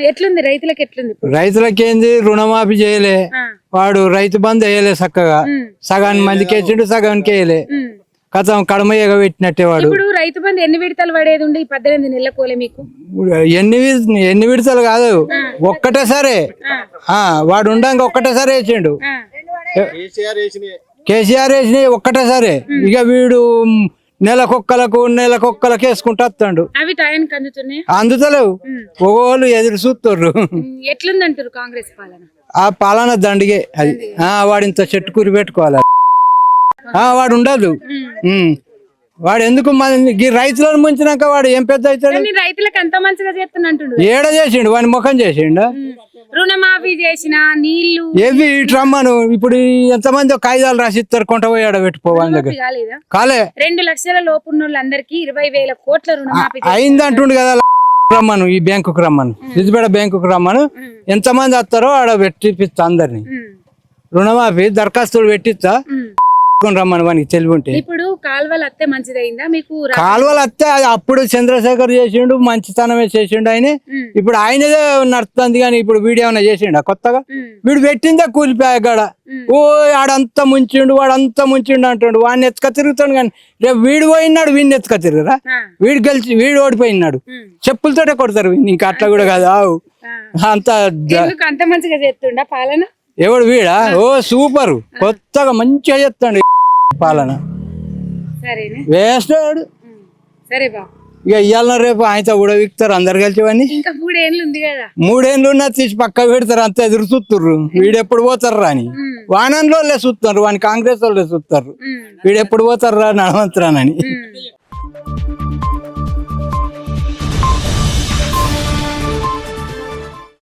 ఎట్లుంది రైతులకు ఎట్లుంది రైతులకి ఏంది రుణమాఫీ చేయలే వాడు రైతు బంధు వేయలే చక్కగా సగానికి మందికి వేసిండు సగానికి వేయలే కథం కడమ ఎగబెట్టినట్టే వాడు ఇప్పుడు రైతు బంధు ఎన్ని విడతలు పడేది ఉండి 18 నెలల కోలే మీకు ఎన్ని విడతలు కాదు ఒక్కటే సరే వాడు ఉండంగా ఒక్కటే సరే వేసిండు కేసీఆర్ వేసినాయి ఒక్కటే సరే ఇక వీడు నెలకొక్కలకు వేసుకుంటూ వస్తాడు అవి టైంకి అందుతున్నాయి అందుతలేవు ఒగోళ్ళు ఎదురు చూస్తుర్రు ఎట్లుందంటారు కాంగ్రెస్ పాలన ఆ పాలన దండిగే అది వాడు ఇంత చెట్టు కూరి పెట్టుకోవాలి వాడు ఉండదు వాడు ఎందుకు రైతులను ముంచినాక వాడు ఏం పెద్ద అవుతాడు రైతులకు ఎంత మంచిగా చేస్తున్నట్టు ఏడ చేసిండు వాని ముఖం చేసిండు రుణమాఫీ చేసిన నీళ్లు ఏవి రమ్మను ఇప్పుడు ఎంతమంది కాగితాలు రాసిస్తారు కొంట పోయి ఆడ పెట్టుకోవాలి దగ్గర కాలే 2 లక్షల లోపు ఉన్న వాళ్ళందరికీ 20,000 కోట్ల రుణమాఫీ అయింది అంటుండు కదా రమ్మను ఈ బ్యాంకుకు రమ్మను సిద్దిపేట బ్యాంకుకు రమ్మను ఎంతమంది వస్తారో ఆడ పెట్టిస్తా అందరిని రుణమాఫీ దరఖాస్తులు పెట్టిస్తా రమ్మను వానికి తెలివి ఉంటే ఇప్పుడు కాలువలు అత్తే మంచిదైందా మీకు కాలువలు అత్తే అప్పుడు చంద్రశేఖర్ చేసిండు మంచితనమే చేసిండు ఆయన ఇప్పుడు ఆయనదే నడుస్తుంది కానీ ఇప్పుడు వీడు ఏమైనా చేసిండు కొత్తగా వీడు పెట్టిందే కూలిపోయా గడ ఆడంతా ముంచిండు వాడంతా ముంచిండు అంటుండు వాడిని ఎత్తుక తిరుగుతాడు కానీ రేపు వీడు పోయినాడు వీడిని ఎత్తుక తిరుగురా వీడు గెలిచి వీడు ఓడిపోయినాడు చెప్పులతోటే కొడతారు ఇంకా అట్లా కూడా కాదు అంత మంచిగా చేస్తుండా పాలన ఎవడు వీడా సూపర్ కొత్తగా మంచిగా చేస్తాడు పాలన వేస్ట్ ఇక ఇవాళ రేపు ఆయనతో కూడా విక్తారు అందరు కలిసివన్నీ 3 ఏళ్ళు ఉన్నా తీసి పక్క పెడతారు అంత ఎదురు చూస్తుర్రు వీడెప్పుడు పోతారు రా అని వానంలో చూస్తారు వాని కాంగ్రెస్ వాళ్ళు చూస్తారు వీడెప్పుడు పోతారు రా నడవంతరానని